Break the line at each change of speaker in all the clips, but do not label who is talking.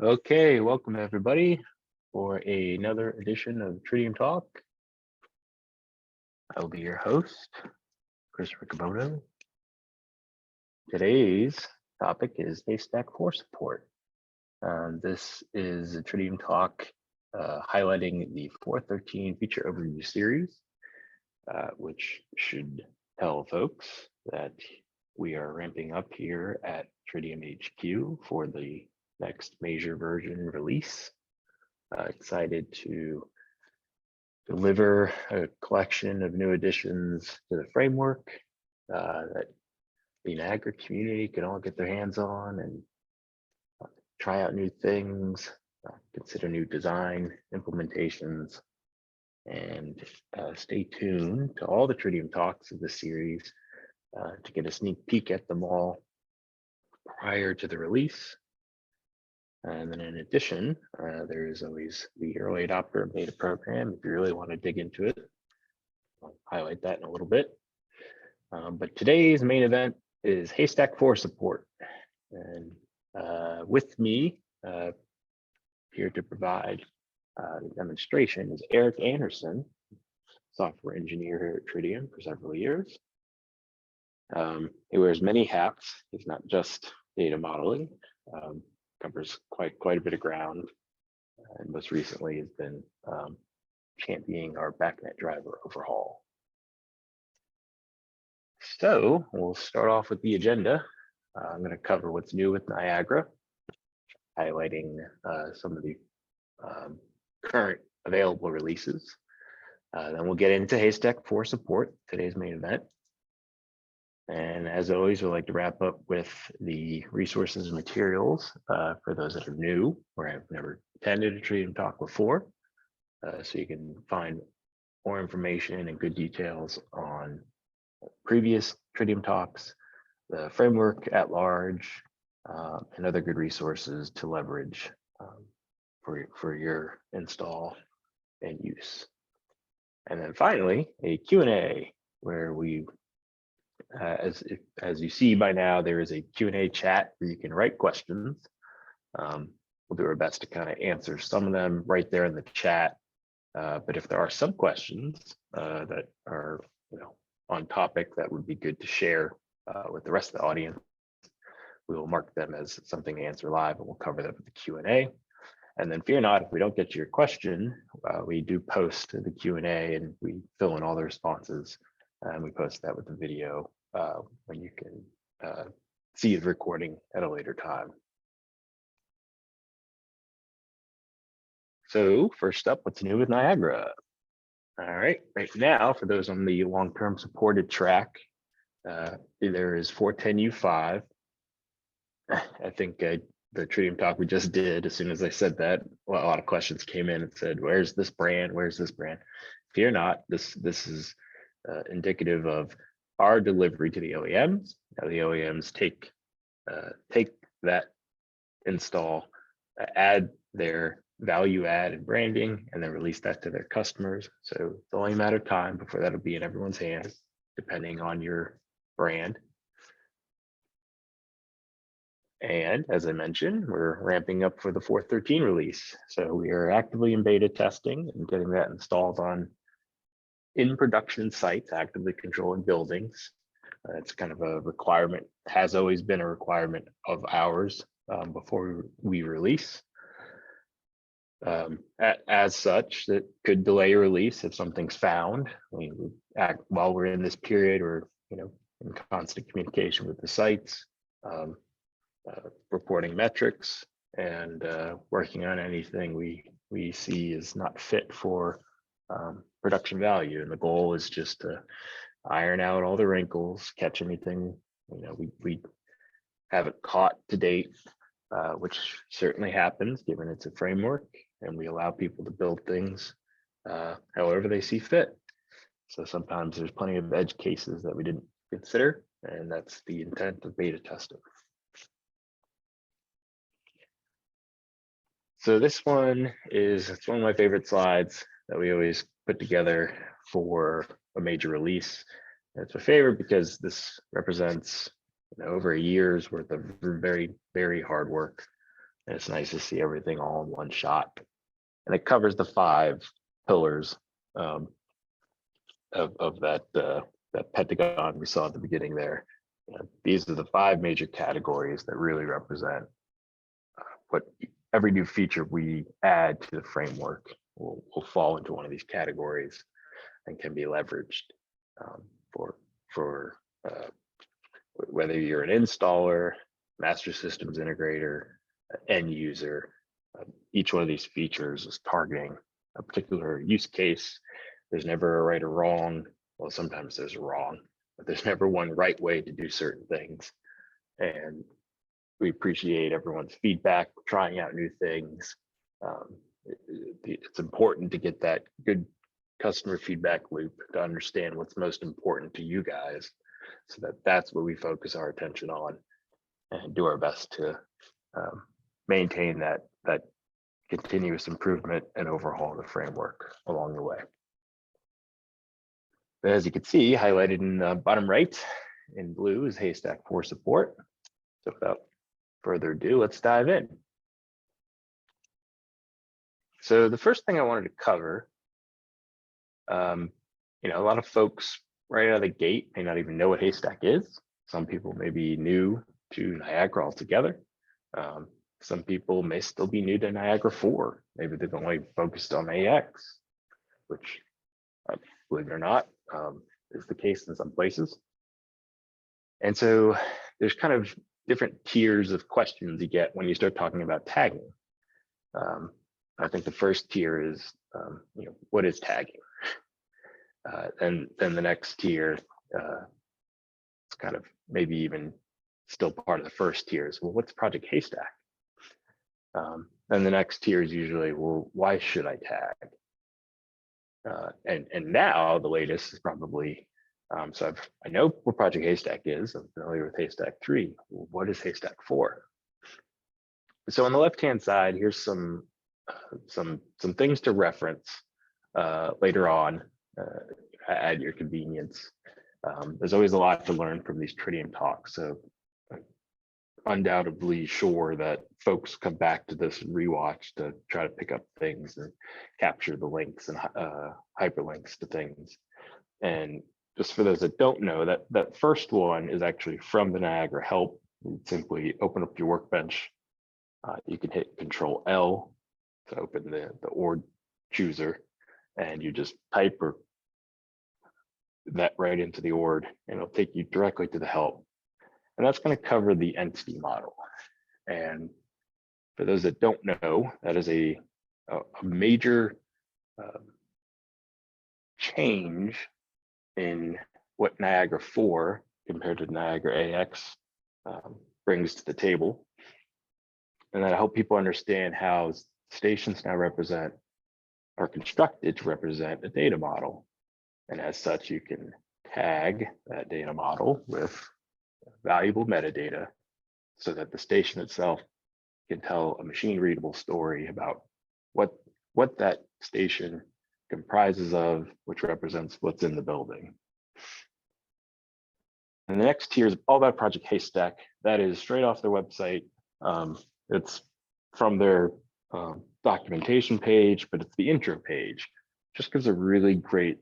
Okay, welcome everybody for another edition of TridiumTalk. I will be your host, Chris Riccobono. Today's topic is Haystack 4 support. This is a TridiumTalk highlighting the 4.13 feature overview series, which should tell folks that we are ramping up here at Tridium HQ for the next major version release. Excited to deliver a collection of new additions to the framework that the Niagara community can all get their hands on and try out new things, consider new design implementations, and stay tuned to all the Tridium talks of the series to get a sneak peek at them all prior to the release. And then in addition, there is always the early adopter beta program. If you really want to dig into it, I'll highlight that in a little bit. But today's main event is Haystack 4 support. And with me here to provide the demonstration is Eric Anderson, software engineer here at Tridium for several years. He wears many hats. He's not just data modeling. Covers quite a bit of ground, and most recently has been championing our backnet driver overhaul. So we'll start off with the agenda. I'm going to cover what's new with Niagara, highlighting some of the current available releases. Then we'll get into Haystack 4 support, today's main event. And as always, we'd like to wrap up with the resources and materials for those that are new or have never attended a Tridium talk before. So you can find more information and good details on previous Tridium talks, the framework at large, and other good resources to leverage for your install and use. And then finally, a Q&A where we as you see by now, there is a Q&A chat where you can write questions. We'll do our best to kind of answer some of them right there in the chat. But if there are some questions that are on topic that would be good to share with the rest of the audience, we will mark them as something to answer live, and we'll cover them in the Q&A. And then fear not, if we don't get to your question, we do post the Q&A and we fill in all the responses. And we post that with the video when you can see the recording at a later time. So first up, what's new with Niagara? All right, right now, for those on the long-term supported track, there is 4.10 U5. I think the Tridium talk we just did, as soon as I said that, well, a lot of questions came in and said, where's this brand? Where's this brand? Fear not, this is indicative of our delivery to the OEMs. Now the OEMs take that install, add their value add and branding, and then release that to their customers. So it's only a matter of time before that'll be in everyone's hands, depending on your brand. And as I mentioned, we're ramping up for the 4.13 release. So we are actively in beta testing and getting that installed on in production sites, actively controlling buildings. It's kind of a requirement, has always been a requirement of ours before we release. As such, that could delay a release if something's found. We act while we're in this period, or in constant communication with the sites, reporting metrics, and working on anything we see is not fit for production value. And the goal is just to iron out all the wrinkles, catch anything we haven't caught to date, which certainly happens given it's a framework and we allow people to build things however they see fit. So sometimes there's plenty of edge cases that we didn't consider, and that's the intent of beta testing. So this one it's one of my favorite slides that we always put together for a major release. It's my favorite because this represents over a year's worth of very, very hard work And it's nice to see everything all in one shot. And it covers the 5 pillars of that that pentagon we saw at the beginning there. These are the 5 major categories that really represent what every new feature we add to the framework will fall into one of these categories and can be leveraged for whether you're an installer, master systems integrator, end user. Each one of these features is targeting a particular use case. There's never a right or wrong. Well, sometimes there's a wrong, but there's never one right way to do certain things. And we appreciate everyone's feedback, trying out new things. It's important to get that good customer feedback loop to understand what's most important to you guys, so that's what we focus our attention on and do our best to maintain that continuous improvement and overhaul the framework along the way. But as you can see, highlighted in the bottom right in blue is Haystack 4 support. So without further ado, let's dive in. So the first thing I wanted to cover, a lot of folks right out of the gate may not even know what Haystack is. Some people may be new to Niagara altogether. Some people may still be new to Niagara 4. Maybe they've only focused on AX, which, believe it or not, is the case in some places. And so there's kind of different tiers of questions you get when you start talking about tagging. I think the first tier is, what is tagging? And then the next tier, it's kind of maybe even still part of the first tier is, well, what's Project Haystack? Then the next tier is usually, well, why should I tag? And now the latest is probably, so I know what Project Haystack is. I'm familiar with Haystack 3. Well, what is Haystack 4? So on the left-hand side, here's some things to reference later on at your convenience. There's always a lot to learn from these Tridium talks. So undoubtedly sure that folks come back to this rewatch to try to pick up things and capture the links and hyperlinks to things. And just for those that don't know, that first one is actually from the Niagara help. You simply open up your workbench. You can hit Control L to open the ORD chooser, and you just type or that right into the ORD, and it'll take you directly to the help. And that's going to cover the entity model. And for those that don't know, that is a major change in what Niagara 4 compared to Niagara AX brings to the table. And that'll help people understand how stations now are constructed to represent a data model. And as such, you can tag that data model with valuable metadata so that the station itself can tell a machine readable story about what that station comprises of, which represents what's in the building. And the next tier is all about Project Haystack. That is straight off their website. It's from their documentation page, but it's the intro page. Just gives a really great,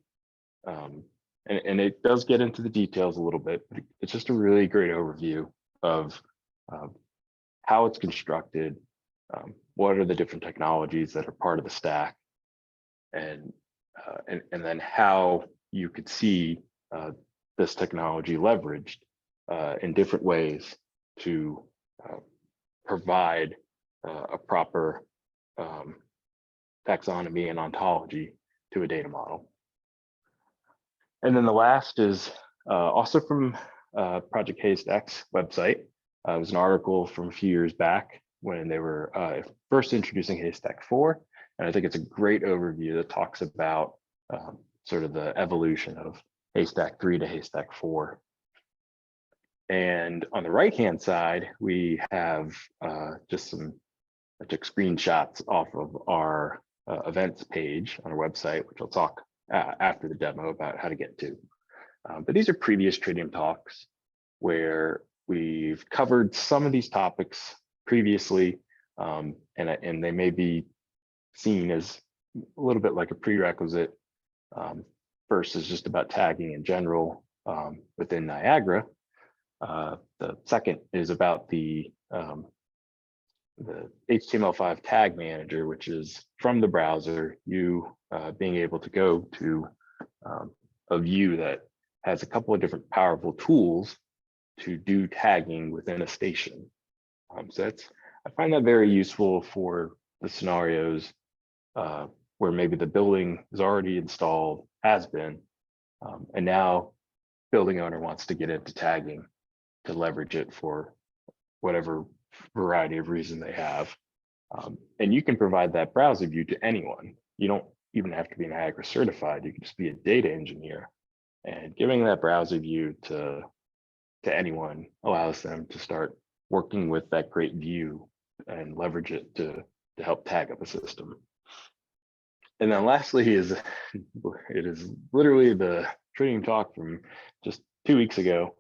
and it does get into the details a little bit, but it's just a really great overview of how it's constructed, what are the different technologies that are part of the stack, and then how you could see this technology leveraged in different ways to provide a proper taxonomy and ontology to a data model. And then the last is also from Project Haystack's website. It was an article from a few years back when they were first introducing Haystack 4. And I think it's a great overview that talks about sort of the evolution of Haystack 3 to Haystack 4. And on the right-hand side, we have just I took screenshots off of our events page on our website, which I'll talk after the demo about how to get to. But these are previous Tridium talks where we've covered some of these topics previously, and they may be seen as a little bit like a prerequisite versus just about tagging in general within Niagara. The second is about the HTML5 tag manager, which is from the browser, you being able to go to a view that has a couple of different powerful tools to do tagging within a station. So I find that very useful for the scenarios where maybe the building is already installed, has been, and now building owner wants to get into tagging to leverage it for whatever variety of reason they have. And you can provide that browser view to anyone. You don't even have to be Niagara certified. You can just be a data engineer, and giving that browser view to anyone allows them to start working with that great view and leverage it to help tag up a system. And then lastly it is literally the TridiumTalk from just 2 weeks ago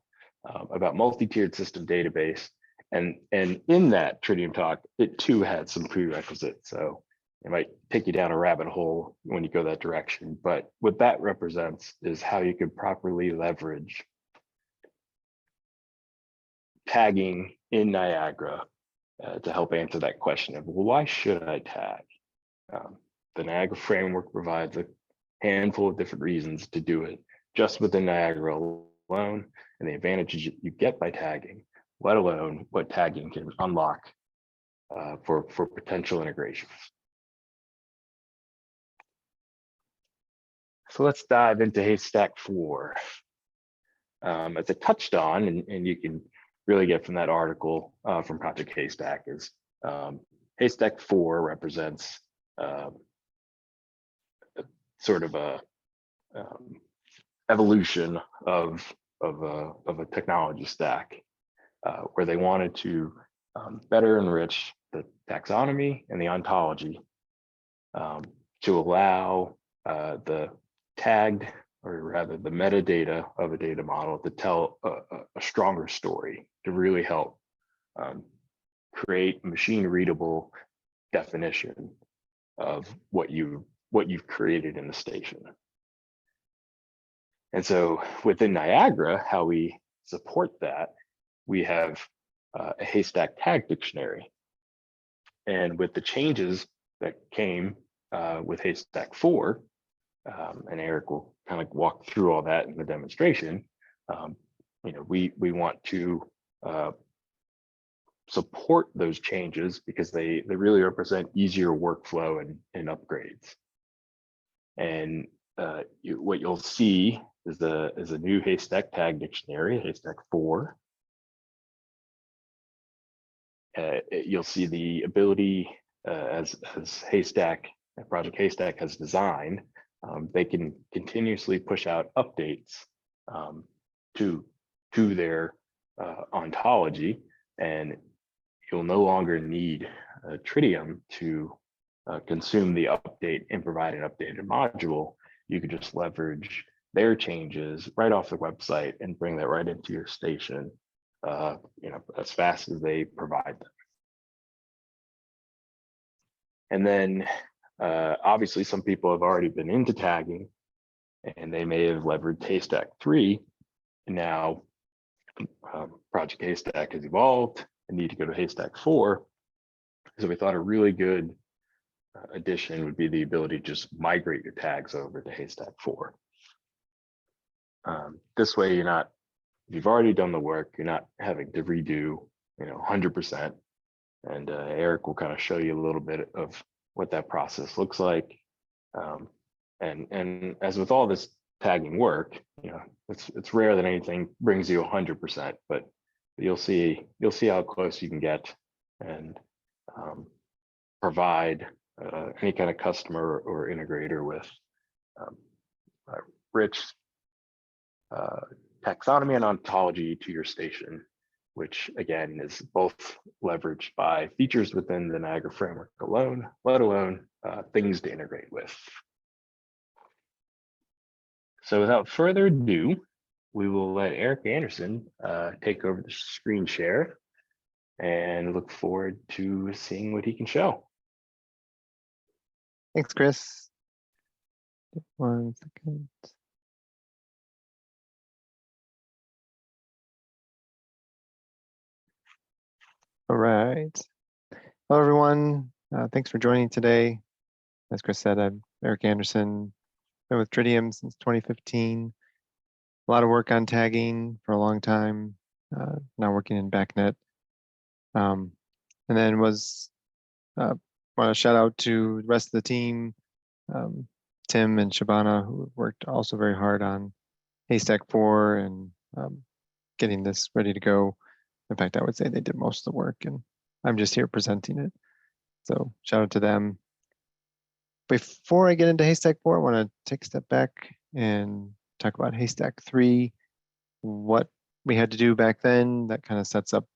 about multi-tiered system database. And in that TridiumTalk, it too had some prerequisites. So it might take you down a rabbit hole when you go that direction. But what that represents is how you could properly leverage tagging in Niagara to help answer that question of, well, why should I tag? The Niagara framework provides a handful of different reasons to do it just within Niagara alone, and the advantages you get by tagging, let alone what tagging can unlock for potential integrations. So let's dive into Haystack 4. As I touched on, and you can really get from that article from Project Haystack, is Haystack 4 represents sort of a evolution of a technology stack where they wanted to better enrich the taxonomy and the ontology to allow the tagged, or rather the metadata of a data model, to tell a stronger story, to really help create machine readable definition of what you've created in the station. And so within Niagara, how we support that, we have a Haystack tag dictionary. And with the changes that came with Haystack 4, and Eric will kind of walk through all that in the demonstration, we want to support those changes because they really represent easier workflow and upgrades. And what you'll see is a new Haystack tag dictionary, Haystack 4. You'll see the ability as Haystack, Project Haystack has designed, they can continuously push out updates to their ontology, and you'll no longer need Tridium to consume the update and provide an updated module. You could just leverage their changes right off the website and bring that right into your station, as fast as they provide them. And then obviously some people have already been into tagging and they may have leveraged Haystack 3. And now Project Haystack has evolved and need to go to Haystack 4. So we thought a really good addition would be the ability to just migrate your tags over to Haystack 4. This way you're not, if you've already done the work, you're not having to redo 100%. And Eric will kind of show you a little bit of what that process looks like. And as with all this tagging work, it's rare that anything brings you 100%, but you'll see how close you can get and provide any kind of customer or integrator with rich taxonomy and ontology to your station, which again is both leveraged by features within the Niagara framework alone, let alone things to integrate with. So without further ado, we will let Eric Anderson take over the screen share and look forward to seeing what he can show.
Thanks, Chris. 1 second. All right. Hello, everyone. Thanks for joining today. As Chris said, I'm Eric Anderson. Been with Tridium since 2015. A lot of work on tagging for a long time. Now working in BACnet. And then want to shout out to the rest of the team, Tim and Shabana, who worked also very hard on Haystack 4 and getting this ready to go. In fact, I would say they did most of the work, and I'm just here presenting it. So shout out to them. Before I get into Haystack 4, I want to take a step back and talk about Haystack 3, what we had to do back then. That kind of sets up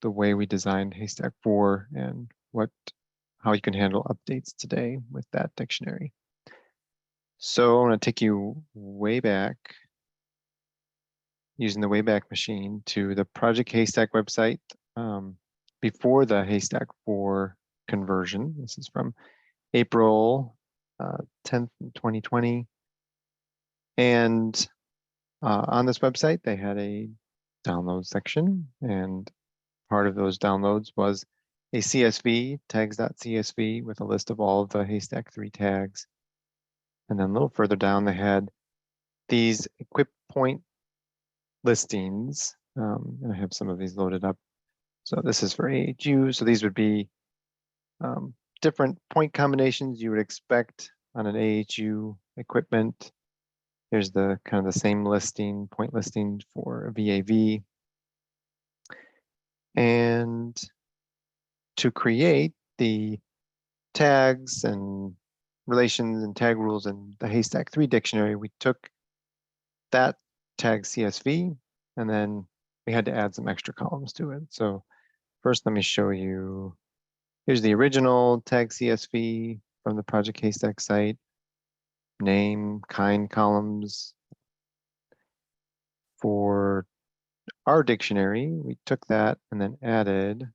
the way we designed Haystack 4 and how you can handle updates today with that dictionary. So I want to take you way back, using the Wayback Machine, to the Project Haystack website before the Haystack 4 conversion. This is from April 10th, 2020. And on this website, they had a download section, and part of those downloads was a CSV, tags.csv, with a list of all of the Haystack 3 tags. And then a little further down, they had these equip point listings, and I have some of these loaded up. So this is for AHU. So these would be different point combinations you would expect on an AHU equipment. Here's the kind of the same listing, point listing for a VAV. And to create the tags and relations and tag rules in the Haystack 3 dictionary, we took that tag CSV, and then we had to add some extra columns to it. So first, let me show you. Here's the original tag CSV from the Project Haystack site. Name, kind columns. For our dictionary, we took that and then added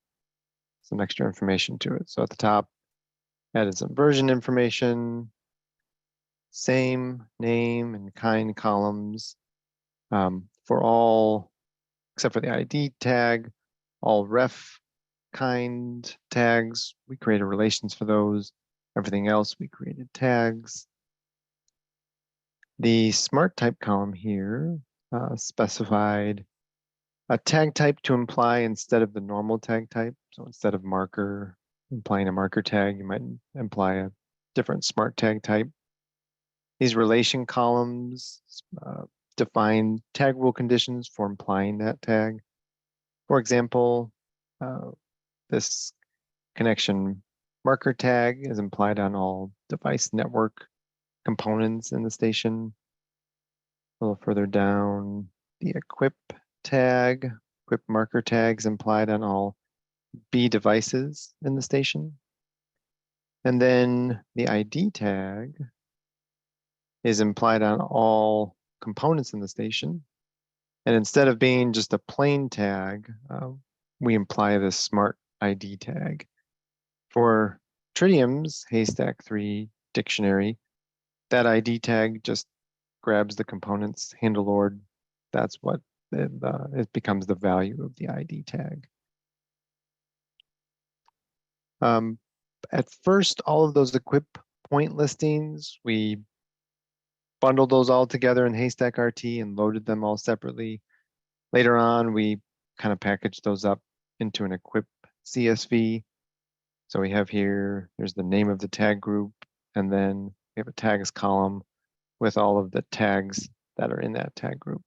some extra information to it. So at the top, added some version information, same name and kind columns for all, except for the ID tag, all ref kind tags. We created relations for those. Everything else, we created tags. The smart type column here specified a tag type to imply instead of the normal tag type. So instead of marker, implying a marker tag, you might imply a different smart tag type. These relation columns define tag rule conditions for implying that tag. For example, this connection marker tag is implied on all device network components in the station. A little further down, the equip tag, equip marker tags implied on all B devices in the station. And then the ID tag is implied on all components in the station. And instead of being just a plain tag, we imply this smart ID tag. For Tridium's Haystack 3 dictionary, that ID tag just grabs the components handle lord. That's what it becomes the value of the ID tag. At first, all of those equip point listings, we bundled those all together in Haystack RT and loaded them all separately. Later on, we kind of packaged those up into an equip CSV. So we have here, there's the name of the tag group, and then we have a tags column with all of the tags that are in that tag group.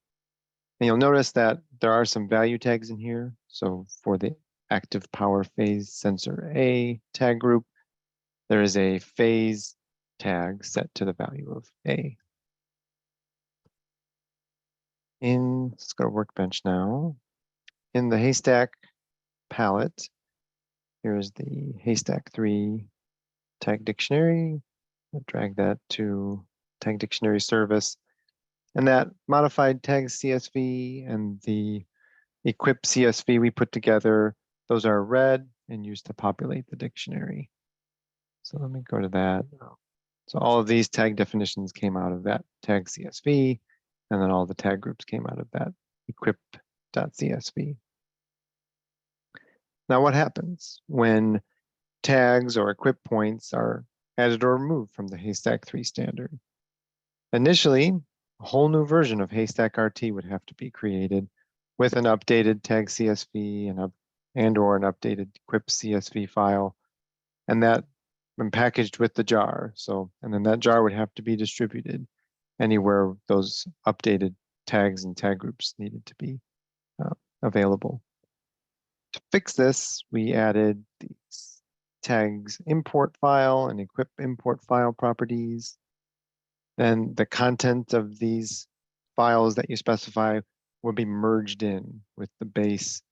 And you'll notice that there are some value tags in here. So for the active power phase sensor A tag group, there is a phase tag set to the value of A. Let's go to Workbench now. In the Haystack palette, here's the Haystack 3 tag dictionary. I'll drag that to tag dictionary service. And that modified tag CSV and the equip CSV we put together, those are read and used to populate the dictionary. So let me go to that. So all of these tag definitions came out of that tag CSV, and then all the tag groups came out of that equip.csv. Now what happens when tags or equip points are added or removed from the Haystack 3 standard? Initially, a whole new version of Haystack RT would have to be created with an updated tag CSV and or an updated equip CSV file, and that when packaged with the jar. And then that jar would have to be distributed anywhere those updated tags and tag groups needed to be available. To fix this, we added these tags import file and equip import file properties. Then the content of these files that you specify will be merged in with the base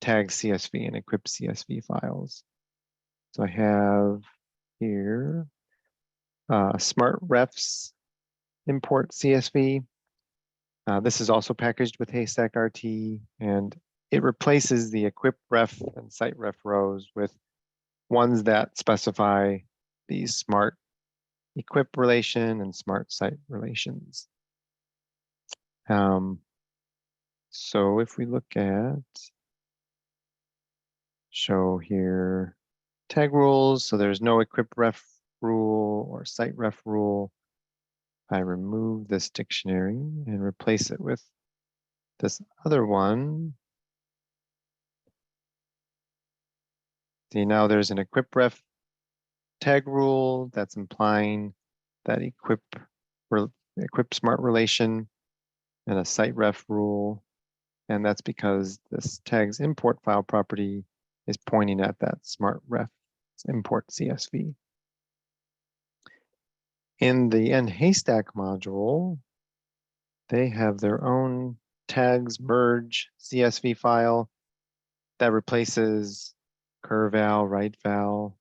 tag CSV and equip CSV files. So I have here smart refs import CSV. This is also packaged with Haystack RT, and it replaces the equip ref and site ref rows with ones that specify these smart equip relation and smart site relations. So if we look at show here tag rules, so there's no equip ref rule or site ref rule. I remove this dictionary and replace it with this other one. See, now there's an equip ref tag rule that's implying that equip smart relation and a site ref rule. And that's because this tag's import file property is pointing at that smart ref import CSV. In the Haystack module, they have their own tags merge CSV file that replaces cur_val, write_val,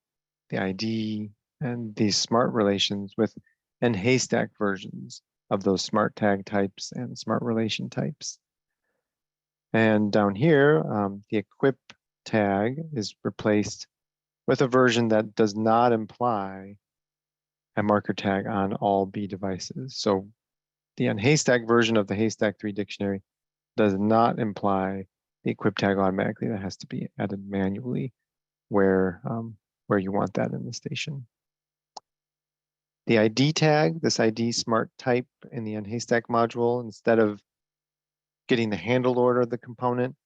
the ID, and these smart relations with Haystack versions of those smart tag types and smart relation types. And down here, the equip tag is replaced with a version that does not imply a marker tag on all B devices. So the Haystack version of the Haystack 3 dictionary does not imply the equip tag automatically. That has to be added manually where you want that in the station. The ID tag, this ID smart type in the Haystack module, instead of getting the handle order of the component,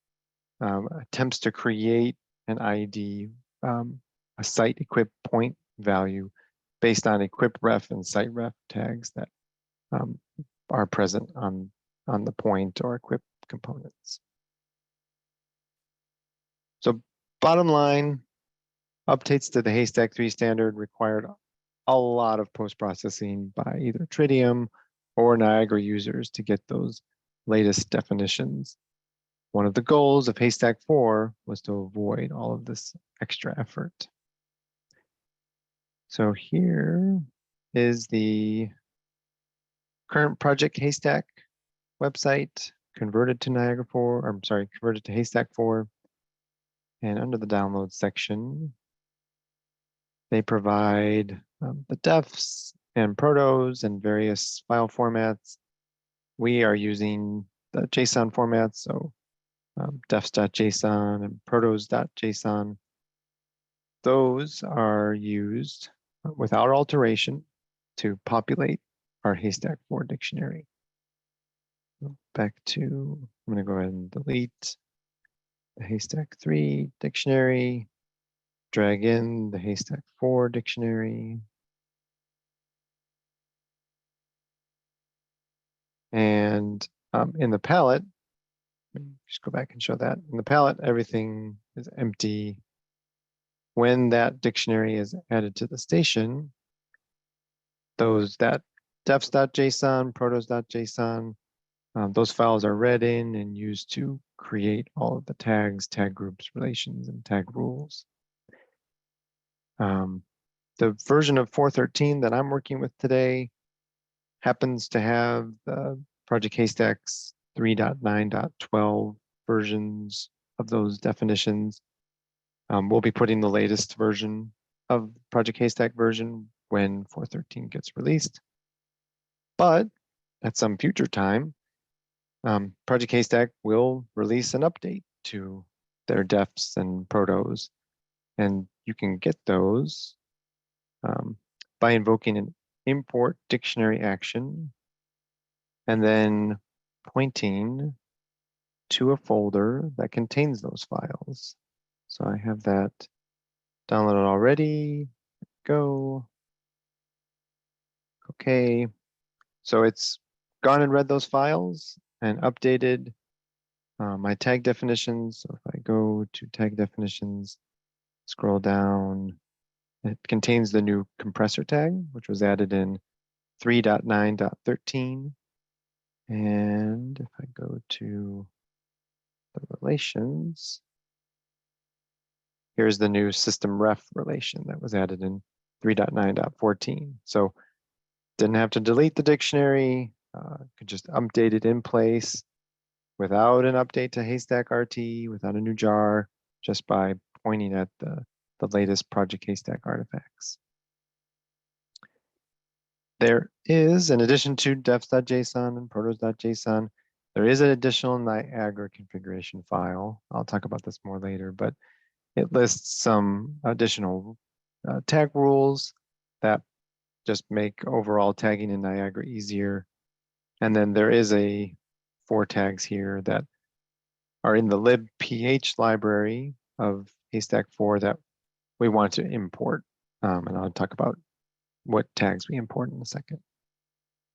attempts to create an ID, a site equip point value based on equip ref and site ref tags that are present on the point or equip components. So bottom line, updates to the Haystack 3 standard required a lot of post-processing by either Tridium or Niagara users to get those latest definitions. One of the goals of Haystack 4 was to avoid all of this extra effort. So here is the current Project Haystack website converted to Niagara 4, or I'm sorry, converted to Haystack 4. And under the download section, they provide the defs and protos and various file formats. We are using the JSON format, so defs.json and protos.json. Those are used without alteration to populate our Haystack 4 dictionary. Back to, I'm going to go ahead and delete the Haystack 3 dictionary, drag in the Haystack 4 dictionary. And in the palette, let me just go back and show that. In the palette, everything is empty. When that dictionary is added to the station, that defs.json, protos.json, those files are read in and used to create all of the tags, tag groups, relations, and tag rules. The version of 4.13 that I'm working with today happens to have the Project Haystack's 3.9.12 versions of those definitions. We'll be putting the latest version of Project Haystack version when 4.13 gets released. But at some future time, Project Haystack will release an update to their defs and protos, and you can get those by invoking an import dictionary action and then pointing to a folder that contains those files. So I have that downloaded already. Go. Okay. So it's gone and read those files and updated my tag definitions. So if I go to tag definitions, scroll down, it contains the new compressor tag, which was added in 3.9.13. And if I go to the relations, here's the new system ref relation that was added in 3.9.14. So didn't have to delete the dictionary, could just update it in place without an update to Haystack RT, without a new jar, just by pointing at the latest Project Haystack artifacts. There is, in addition to defs.json and protos.json, there is an additional Niagara configuration file. I'll talk about this more later, but it lists some additional tag rules that just make overall tagging in Niagara easier. And then there is 4 tags here that are in the libph library of Haystack 4 that we want to import. And I'll talk about what tags we import in a second.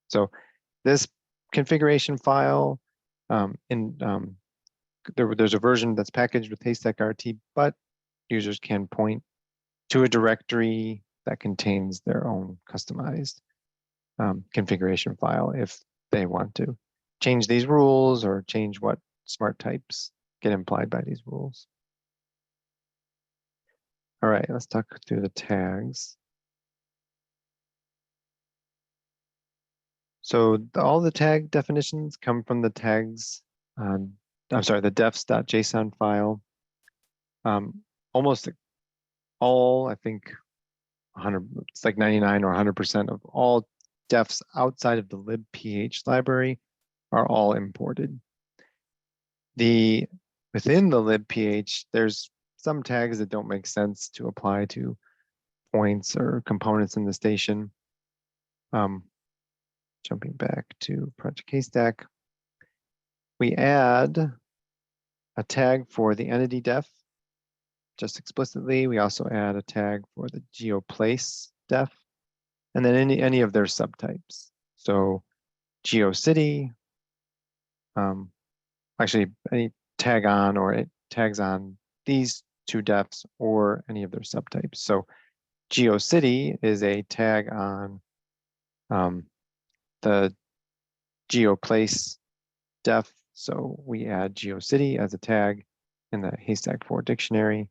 So this configuration file, there's a version that's packaged with Haystack RT, but users can point to a directory that contains their own customized configuration file if they want to change these rules or change what smart types get implied by these rules. All right, let's talk through the tags. So all the tag definitions come from the tags, the defs.json file. Almost all, I think 100, it's like 99 or 100% of all defs outside of the libph library are all imported. Within the libph, there's some tags that don't make sense to apply to points or components in the station. Jumping back to Project Haystack, we add a tag for the entity def just explicitly. We also add a tag for the geoplace def, and then any of their subtypes. So geocity, actually any tag on, or it tags on these 2 defs or any of their subtypes. So geocity is a tag on the geoplace def. So we add geocity as a tag in the Haystack 4 dictionary.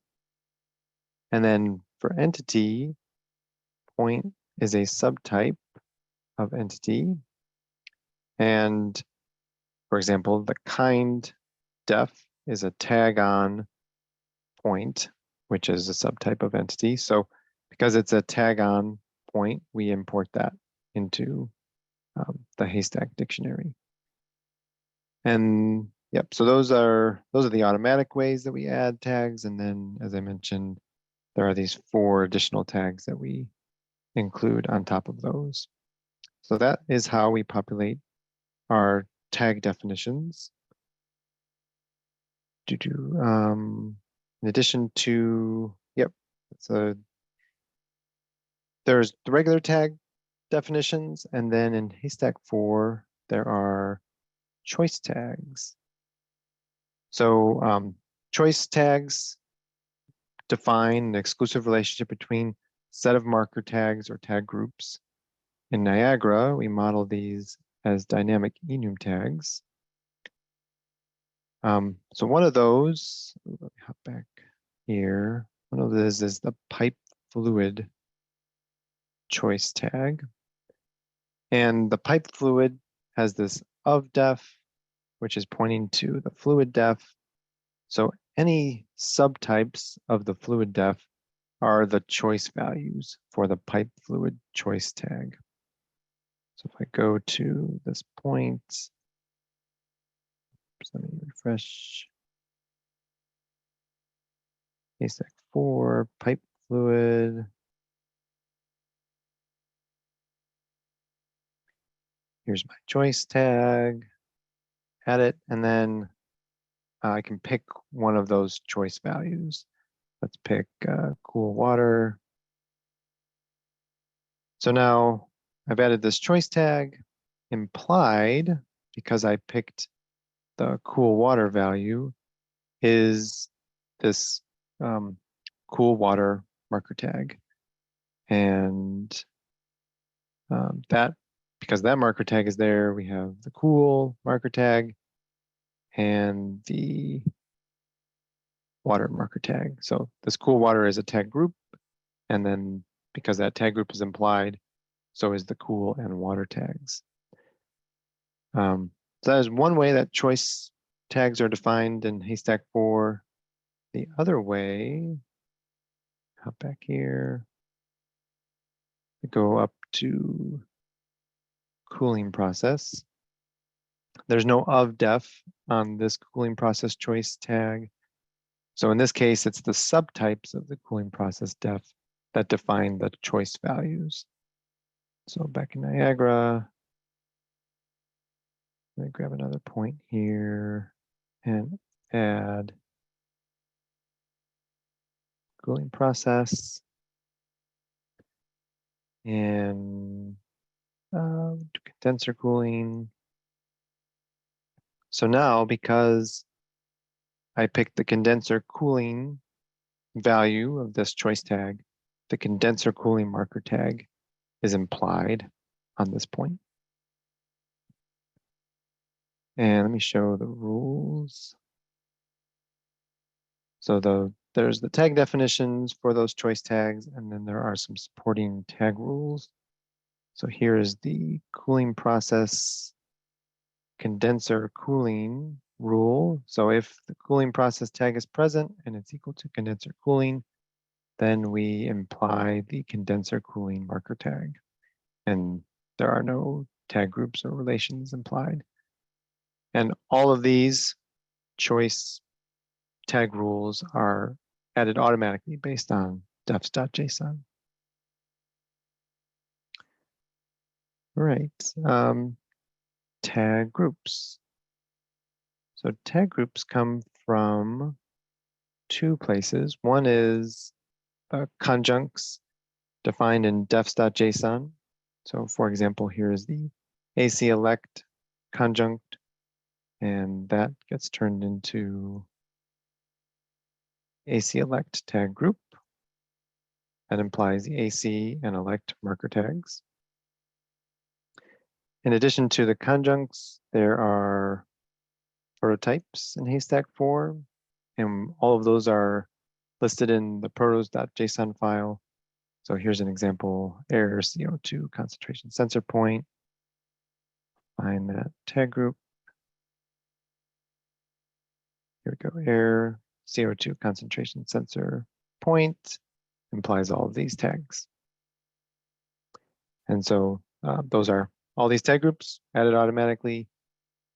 And then for entity, point is a subtype of entity. And for example, the kind def is a tag on point, which is a subtype of entity. So because it's a tag on point, we import that into the Haystack dictionary. And yep, so those are the automatic ways that we add tags. And then, as I mentioned, there are these 4 additional tags that we include on top of those. So that is how we populate our tag definitions. In addition to, yep, so there's the regular tag definitions, and then in Haystack 4, there are choice tags. So choice tags define an exclusive relationship between a set of marker tags or tag groups. In Niagara, we model these as dynamic enum tags. So one of those, let me hop back here. One of those is the pipe fluid choice tag. And the pipe fluid has this of def, which is pointing to the fluid def. So any subtypes of the fluid def are the choice values for the pipe fluid choice tag. So if I go to this point, let me refresh. Haystack 4, pipe fluid. Here's my choice tag, add it, and then I can pick one of those choice values. Let's pick cool water. So now I've added this choice tag. Implied, because I picked the cool water value, is this cool water marker tag. And that, because that marker tag is there, we have the cool marker tag and the water marker tag. So this cool water is a tag group. And then because that tag group is implied, so is the cool and water tags. So that is one way that choice tags are defined in Haystack 4. The other way, hop back here, go up to cooling process. There's no of def on this cooling process choice tag. So in this case, it's the subtypes of the cooling process def that define the choice values. So back in Niagara, let me grab another point here and add cooling process and condenser cooling. So now, because I picked the condenser cooling value of this choice tag, the condenser cooling marker tag is implied on this point. And let me show the rules. So there's the tag definitions for those choice tags, and then there are some supporting tag rules. So here is the cooling process condenser cooling rule. So if the cooling process tag is present and it's equal to condenser cooling, then we imply the condenser cooling marker tag. And there are no tag groups or relations implied. And all of these choice tag rules are added automatically based on defs.json. All right, tag groups. So tag groups come from two places. One is conjuncts defined in defs.json. So for example, here is the AC elect conjunct, and that gets turned into AC elect tag group. That implies the AC and elect marker tags. In addition to the conjuncts, there are prototypes in Haystack 4, and all of those are listed in the protos.json file. So here's an example, air CO2 concentration sensor point. Find that tag group. Here we go, air CO2 concentration sensor point implies all of these tags. And so those are all these tag groups added automatically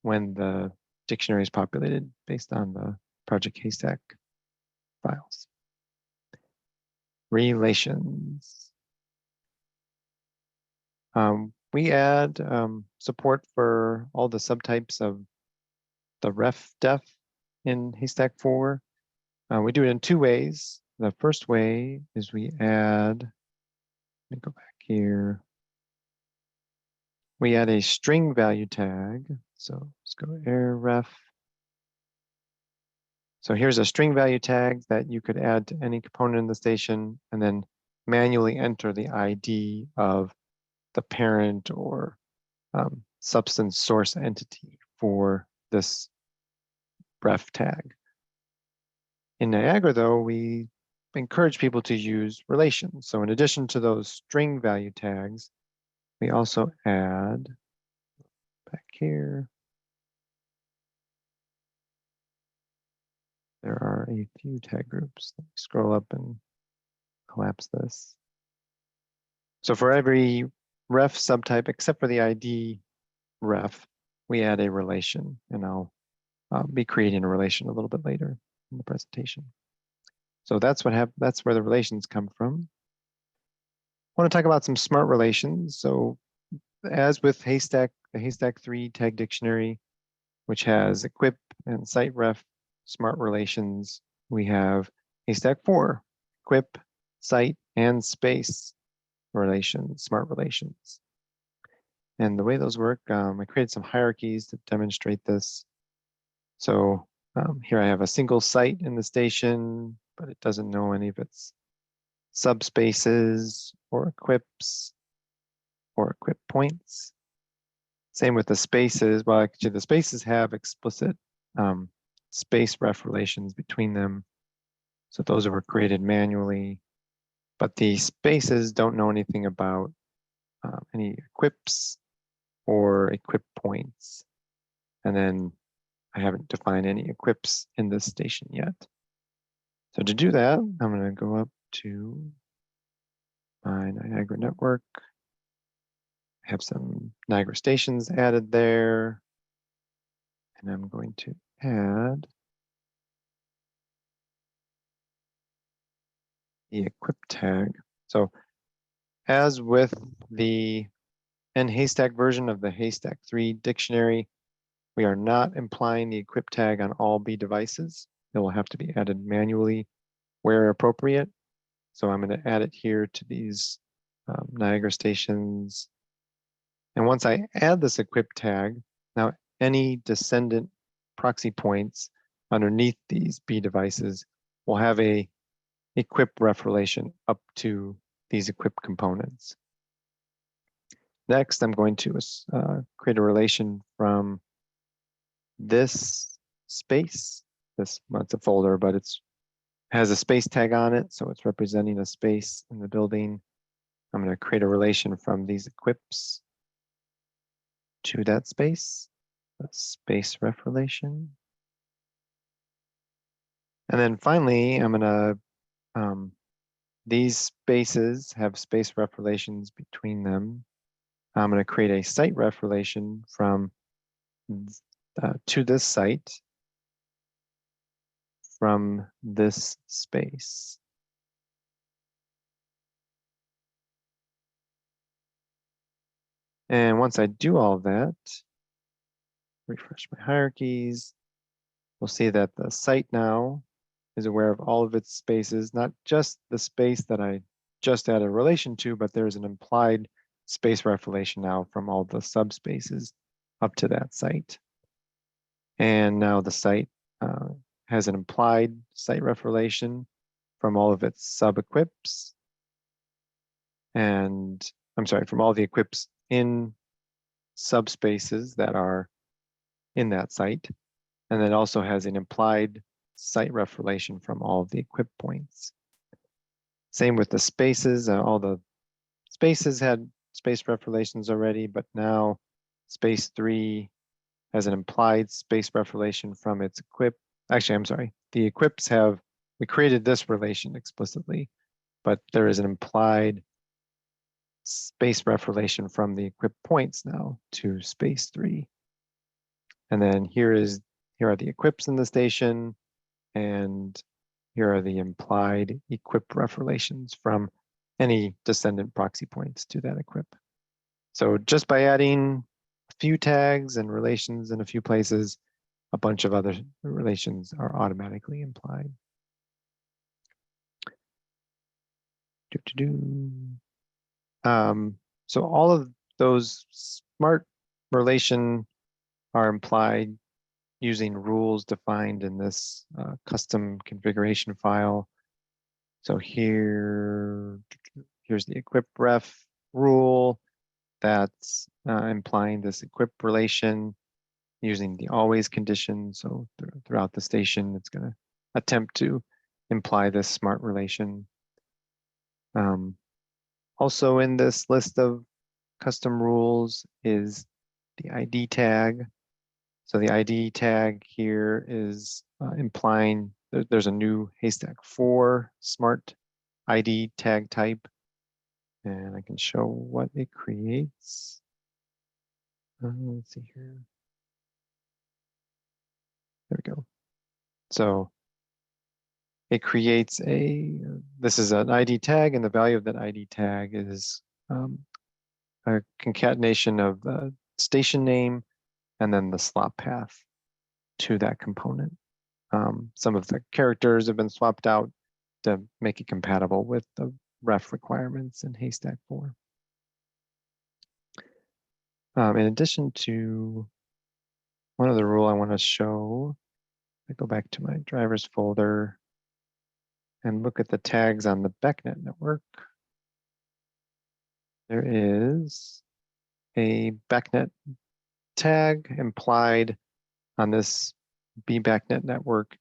when the dictionary is populated based on the Project Haystack files. Relations. We add support for all the subtypes of the ref def in Haystack 4. We do it in two ways. The first way is we add, let me go back here. We add a string value tag. So let's go air ref. So here's a string value tag that you could add to any component in the station and then manually enter the ID of the parent or substance source entity for this ref tag. In Niagara, though, we encourage people to use relations. So in addition to those string value tags, we also add back here there are a few tag groups. Let me scroll up and collapse this. So for every ref subtype, except for the ID ref, we add a relation, and I'll be creating a relation a little bit later in the presentation. So that's that's where the relations come from. I want to talk about some smart relations. So as with Haystack, the Haystack 3 tag dictionary, which has equip and site ref smart relations, we have Haystack 4, equip, site, and space relations, smart relations. And the way those work, I created some hierarchies to demonstrate this. So here I have a single site in the station, but it doesn't know any of its subspaces or equips or equip points. Same with the spaces. Well, actually the spaces have explicit space ref relations between them. So those were created manually, but the spaces don't know anything about any equips or equip points. And then I haven't defined any equips in this station yet. So to do that, I'm going to go up to my Niagara network. I have some Niagara stations added there. And I'm going to add the equip tag. So as with the Haystack version of the Haystack 3 dictionary, we are not implying the equip tag on all B devices. It will have to be added manually where appropriate. So I'm going to add it here to these Niagara stations. And once I add this equip tag, now any descendant proxy points underneath these B devices will have a equip ref relation up to these equip components. Next, I'm going to create a relation from this space. It's a folder, but it's has a space tag on it, so it's representing a space in the building. I'm going to create a relation from these equips to that space, a space ref relation. And then finally, I'm going to, these spaces have space ref relations between them. I'm going to create a site ref relation from to this site from this space. And once I do all of that, refresh my hierarchies, we'll see that the site now is aware of all of its spaces, not just the space that I just added a relation to, but there's an implied space ref relation now from all the subspaces up to that site. And now the site has an implied site ref relation from all of its sub-equips. And I'm sorry, from all the equips in subspaces that are in that site. And it also has an implied site ref relation from all of the equip points. Same with the spaces. All the spaces had space ref relations already, but now space 3 has an implied space ref relation from its equip. Actually, I'm sorry. The equips have, we created this relation explicitly, but there is an implied space ref relation from the equip points now to space 3. And then here are the equips in the station, and here are the implied equip ref relations from any descendant proxy points to that equip. So just by adding a few tags and relations in a few places, a bunch of other relations are automatically implied. So all of those smart relation are implied using rules defined in this custom configuration file. So here's the equip ref rule that's implying this equip relation using the always condition. So throughout the station, it's going to attempt to imply this smart relation. Also in this list of custom rules is the ID tag. So the ID tag here is implying there's a new Haystack 4 smart ID tag type, and I can show what it creates. Let's see here. There we go. So it creates this is an ID tag, and the value of that ID tag is a concatenation of the station name and then the slot path to that component. Some of the characters have been swapped out to make it compatible with the ref requirements in Haystack 4. In addition to one other rule I want to show, I go back to my drivers folder and look at the tags on the BACnet network. There is a BACnet tag implied on this BBACnet network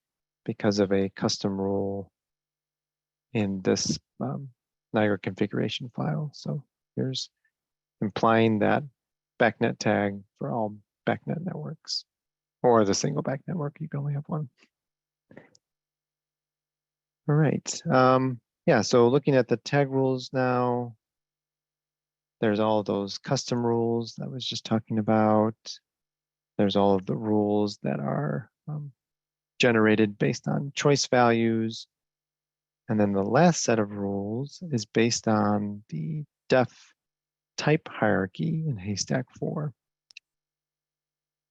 because of a custom rule in this Niagara configuration file. So here's implying that BACnet tag for all BACnet networks, or the single BAC network, you can only have one. All right, yeah, so looking at the tag rules now, there's all of those custom rules that I was just talking about. There's all of the rules that are generated based on choice values. And then the last set of rules is based on the def type hierarchy in Haystack 4.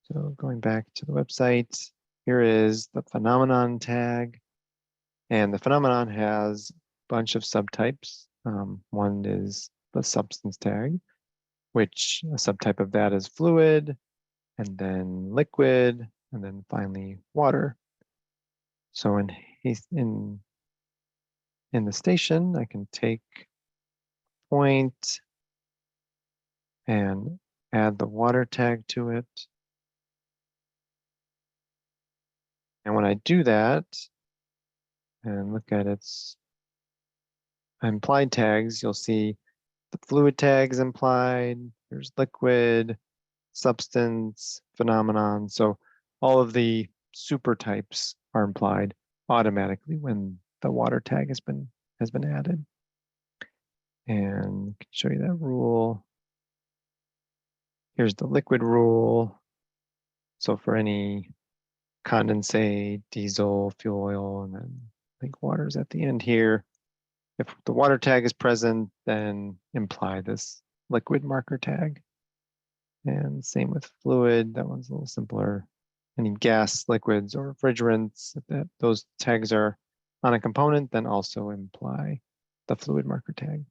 So going back to the website, here is the phenomenon tag. And the phenomenon has a bunch of subtypes. One is the substance tag, which a subtype of that is fluid, and then liquid, and then finally water. So in the station, I can take point and add the water tag to it. And when I do that and look at its implied tags, you'll see the fluid tag is implied, there's liquid, substance, phenomenon. So all of the super types are implied automatically when the water tag has been added. And I can show you that rule. Here's the liquid rule. So for any condensate, diesel, fuel oil, and then I think water's at the end here. If the water tag is present, then imply this liquid marker tag. And same with fluid, that one's a little simpler. Any gas, liquids, or refrigerants, if those tags are on a component, then also imply the fluid marker tag.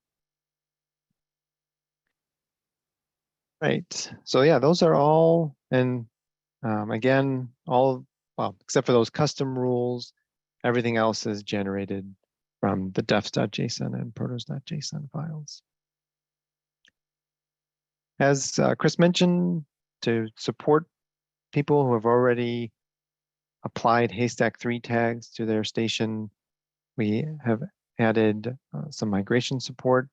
Right, so yeah, those are all, and again, all, well, except for those custom rules, everything else is generated from the defs.json and protos.json files. As Chris mentioned, to support people who have already applied Haystack 3 tags to their station, we have added some migration support.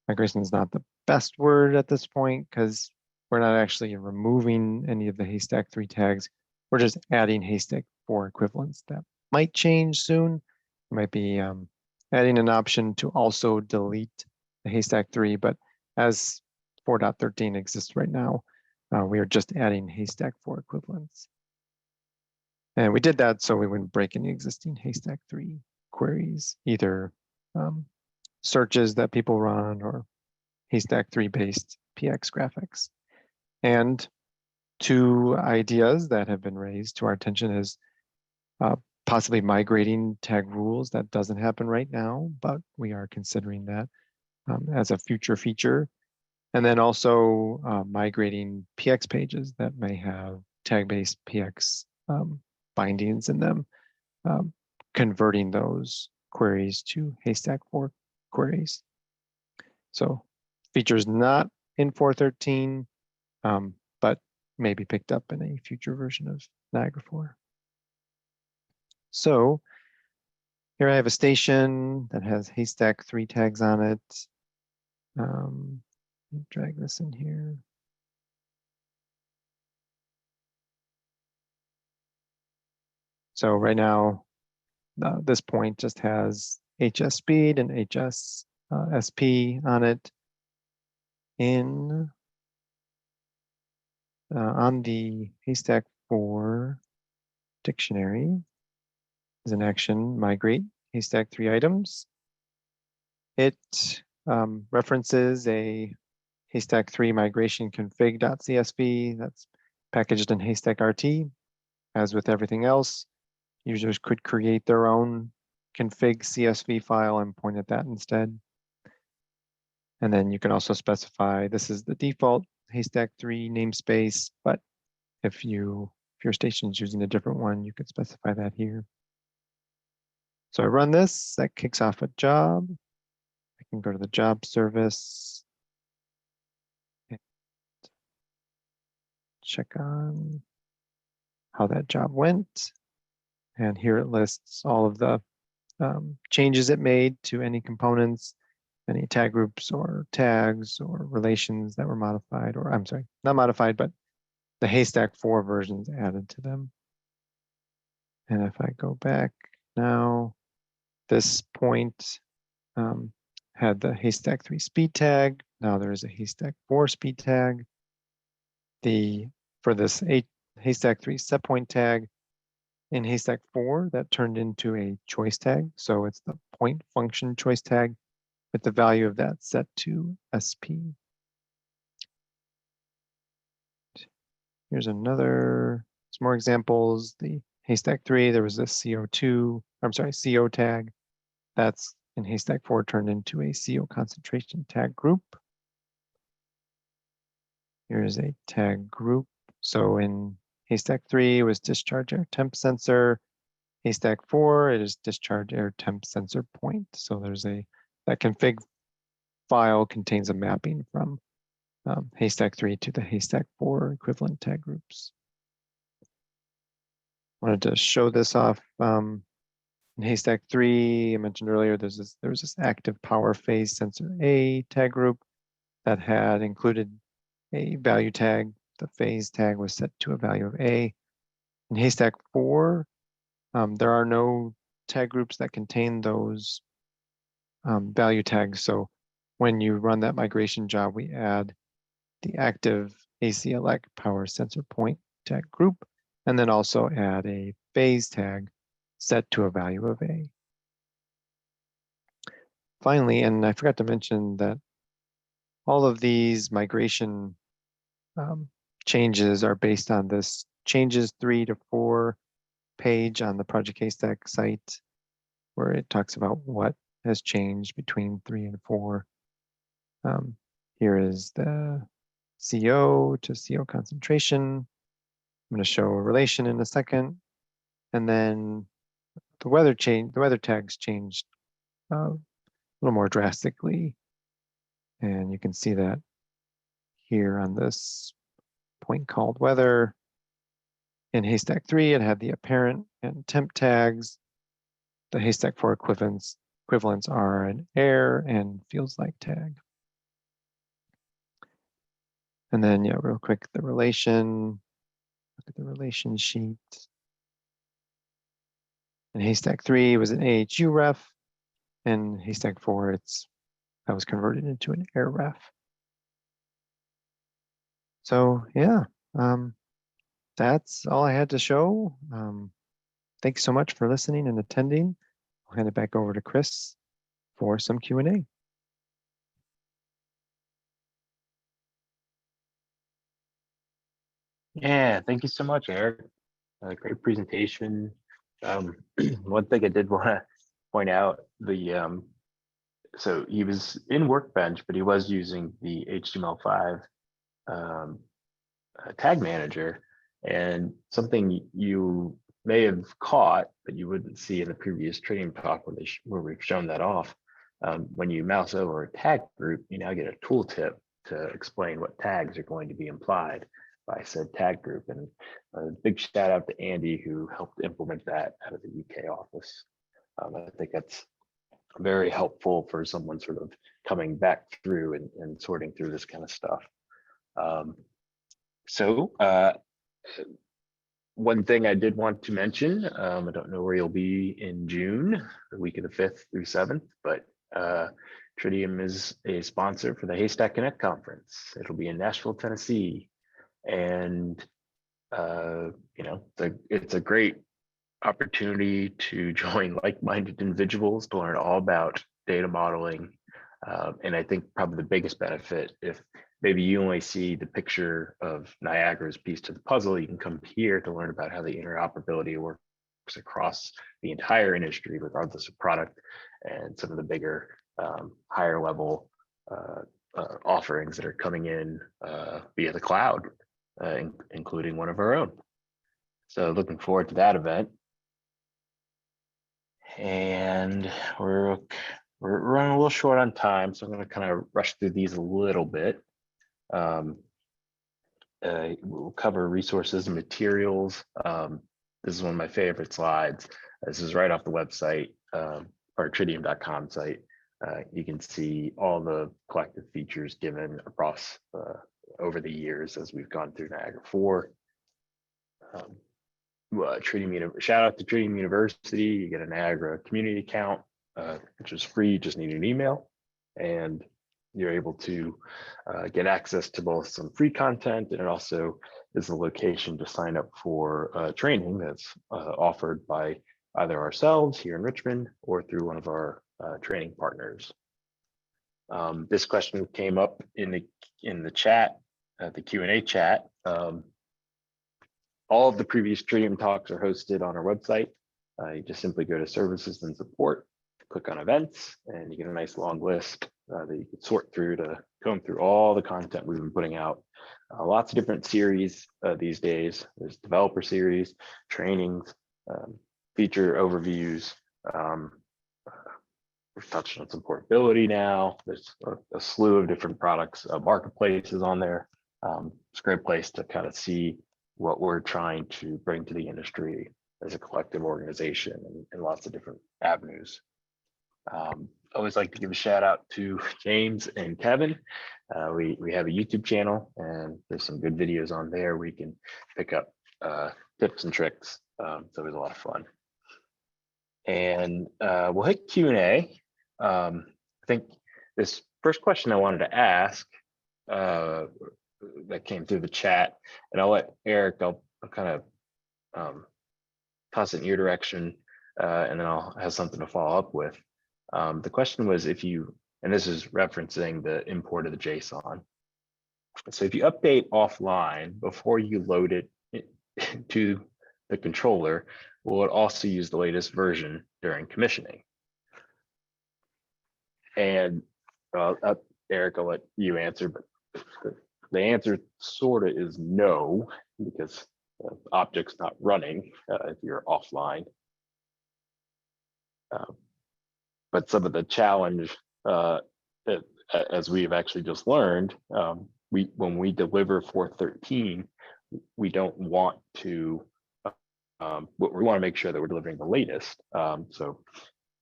Migration is not the best word at this point because we're not actually removing any of the Haystack 3 tags. We're just adding Haystack 4 equivalents. That might change soon. We might be adding an option to also delete the Haystack 3, but as 4.13 exists right now, we are just adding Haystack 4 equivalents. And we did that so we wouldn't break any existing Haystack 3 queries, either searches that people run or Haystack 3 based PX graphics. And two ideas that have been raised to our attention is possibly migrating tag rules. That doesn't happen right now, but we are considering that as a future feature. And then also migrating PX pages that may have tag-based PX bindings in them, converting those queries to Haystack 4 queries. So features not in 4.13, but may be picked up in a future version of Niagara 4. So here I have a station that has Haystack 3 tags on it. Drag this in here. So right now this point just has HS speed and HS SP on it. On the Haystack 4 dictionary is an action migrate Haystack 3 items. It references a Haystack 3 migration config.csv that's packaged in Haystack RT. As with everything else, users could create their own config CSV file and point at that instead. And then you can also specify this is the default Haystack 3 namespace, but if your station is using a different one, you could specify that here. So I run this, that kicks off a job. I can go to the job service and check on how that job went. And here it lists all of the changes it made to any components, any tag groups or tags or relations that were modified, or I'm sorry, not modified, but the Haystack 4 versions added to them. And if I go back now, this point had the Haystack 3 speed tag. Now there is a Haystack 4 speed tag. For this Haystack 3 set point tag in Haystack 4, that turned into a choice tag. So it's the point function choice tag with the value of that set to SP. Here's some more examples. The Haystack 3, there was a CO tag. That's in Haystack 4 turned into a CO concentration tag group. Here's a tag group. So in Haystack 3, it was discharge air temp sensor. Haystack 4, it is discharge air temp sensor point. So there's that config file contains a mapping from Haystack 3 to the Haystack 4 equivalent tag groups. Wanted to show this off. In Haystack 3, I mentioned earlier, there was this active power phase sensor A tag group that had included a value tag. The phase tag was set to a value of A. In Haystack 4, there are no tag groups that contain those value tags. So when you run that migration job, we add the active ACLEC power sensor point tag group, and then also add a phase tag set to a value of A. Finally, and I forgot to mention that all of these migration changes are based on this changes 3 to 4 page on the Project Haystack site, where it talks about what has changed between 3 and 4. Here is the CO to CO concentration. I'm going to show a relation in a second. And then the weather tags changed a little more drastically. And you can see that here on this point called weather. In Haystack 3, it had the apparent and temp tags. The Haystack 4 equivalents are an air and feels like tag. And then, yeah, real quick, the relation. Look at the relation sheet. In Haystack 3, it was an AHU ref. And Haystack 4, that was converted into an air ref. So yeah, that's all I had to show. Thanks so much for listening and attending. I'll hand it back over to Chris for some Q&A.
Yeah, thank you so much, Eric. Great presentation. One thing I did want to point out, so he was in Workbench, but he was using the HTML5 tag manager, and something you may have caught, but you wouldn't see in the previous TridiumTalk where we've shown that off. When you mouse over a tag group, you now get a tooltip to explain what tags are going to be implied by said tag group. And a big shout out to Andy, who helped implement that out of the UK office. I think that's very helpful for someone sort of coming back through and sorting through this kind of stuff. one thing I did want to mention, I don't know where you'll be in June, the week of the 5th through 7th, but Tridium is a sponsor for the Haystack Connect conference. It'll be in Nashville, Tennessee. And, it's a great opportunity to join like-minded individuals to learn all about data modeling. And I think probably the biggest benefit, if maybe you only see the picture of Niagara's piece to the puzzle, you can come here to learn about how the interoperability works across the entire industry, regardless of product, and some of the bigger, higher level offerings that are coming in via the cloud, including one of our own. So looking forward to that event. And we're running a little short on time, so I'm going to kind of rush through these a little bit. We'll cover resources and materials. This is one of my favorite slides. This is right off the website, our Tridium.com site. You can see all the collective features given across over the years as we've gone through Niagara 4. Shout out to Tridium University. You get a Niagara community account, which is free. You just need an email, and you're able to get access to both some free content, and it also is a location to sign up for training that's offered by either ourselves here in Richmond or through one of our training partners. This question came up in the chat, the Q&A chat. All of the previous Tridium talks are hosted on our website. You just simply go to services and support, click on events, and you get a nice long list that you can sort through to comb through all the content we've been putting out. Lots of different series these days. There's developer series, trainings, feature overviews. We've touched on supportability now. There's a slew of different products, marketplaces on there. It's a great place to kind of see what we're trying to bring to the industry as a collective organization in lots of different avenues. Always like to give a shout out to James and Kevin. We have a YouTube channel, and there's some good videos on there where you can pick up tips and tricks. It's always a lot of fun. And we'll hit Q&A. I think this first question I wanted to ask that came through the chat, and I'll let Eric, I'll kind of toss it in your direction, and then I'll have something to follow up with. The question was, if you, and this is referencing the import of the JSON. So if you update offline before you load it to the controller, will it also use the latest version during commissioning? And Eric, I'll let you answer, but the answer sort of is no, because the object's not running if you're offline. But some of the challenge, as we've actually just learned, when we deliver 4.13, we don't want to, we want to make sure that we're delivering the latest. So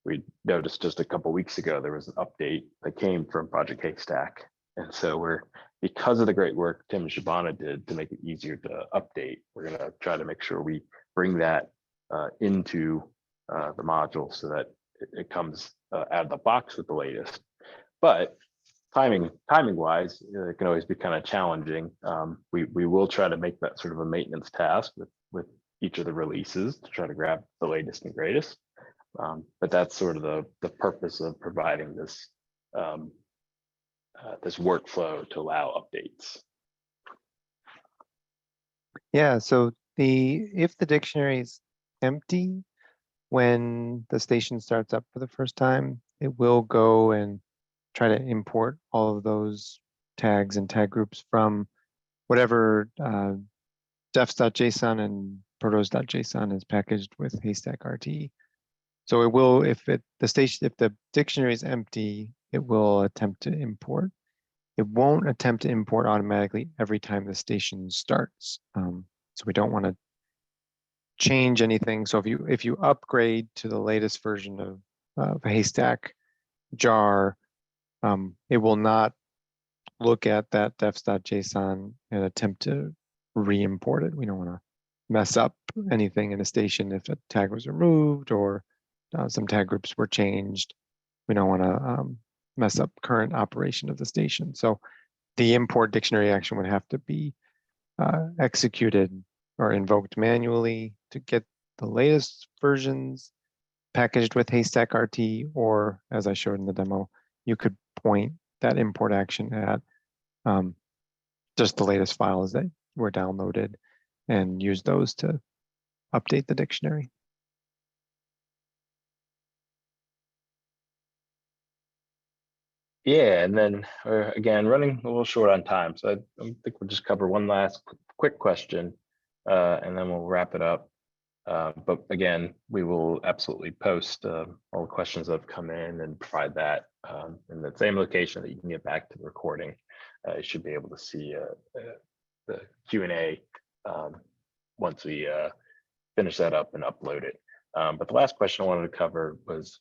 we noticed just a couple of weeks ago, there was an update that came from Project Haystack. And so because of the great work Tim and Shabana did to make it easier to update, we're going to try to make sure we bring that into the module so that it comes out of the box with the latest. But timing wise, it can always be kind of challenging. We will try to make that sort of a maintenance task with each of the releases to try to grab the latest and greatest. But that's sort of the purpose of providing this this workflow to allow updates.
Yeah, so if the dictionary is empty when the station starts up for the first time, it will go and try to import all of those tags and tag groups from whatever defs.json and protos.json is packaged with Haystack RT. So it will, if the dictionary is empty, it will attempt to import. It won't attempt to import automatically every time the station starts. So we don't want to change anything. So if you upgrade to the latest version of Haystack jar, it will not look at that defs.json and attempt to re-import it. We don't want to mess up anything in a station if a tag was removed or some tag groups were changed. We don't want to mess up current operation of the station. So the import dictionary action would have to be executed or invoked manually to get the latest versions packaged with Haystack RT, or as I showed in the demo, you could point that import action at just the latest files that were downloaded and use those to update the dictionary.
Yeah, and then again, running a little short on time, so I think we'll just cover one last quick question, and then we'll wrap it up. But again, we will absolutely post all the questions that have come in and provide that in the same location that you can get back to the recording. You should be able to see the Q&A once we finish that up and upload it. But the last question I wanted to cover was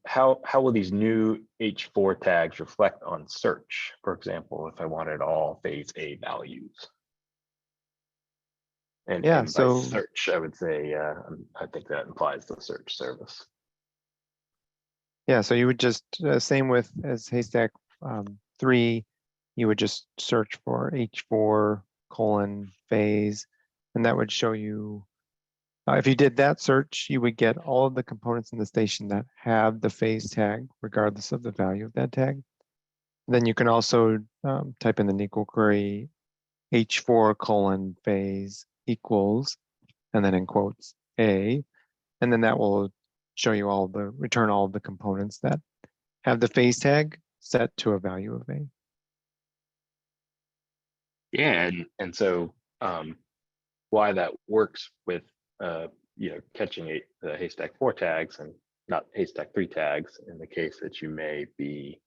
how will these new H4 tags reflect on search? For example, if I wanted all phase A values. And,
Yeah,
and by
so
search, I would say, I think that implies the search service.
yeah, so you would just, same with as Haystack 3, you would just search for H4 phase, and that would show you, if you did that search, you would get all of the components in the station that have the phase tag, regardless of the value of that tag. Then you can also type in the NQL query H4 phase equals, and then in quotes A, and then that will show you return all of the components that have the phase tag set to a value of A.
Yeah, and so why that works with catching the Haystack 4 tags and not Haystack 3 tags in the case that you may be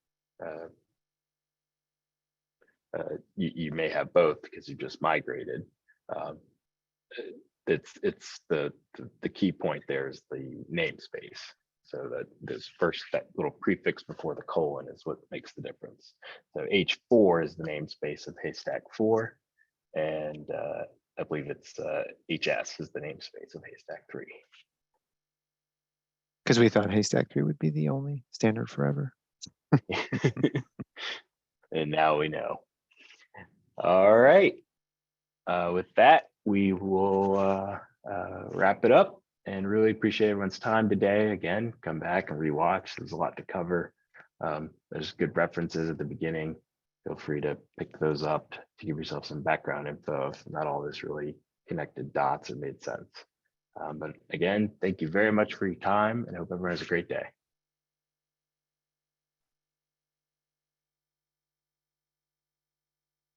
you may have both because you just migrated. It's the key point there is the namespace. So that that little prefix before the colon is what makes the difference. So H4 is the namespace of Haystack 4, and I believe it's HS is the namespace of Haystack 3.
Because we thought Haystack 3 would be the only standard forever.
And now we know. All right. With that, we will wrap it up and really appreciate everyone's time today. Again, come back and rewatch. There's a lot to cover. There's good references at the beginning. Feel free to pick those up to give yourself some background info if not all this really connected dots or made sense. But again, thank you very much for your time and hope everyone has a great day.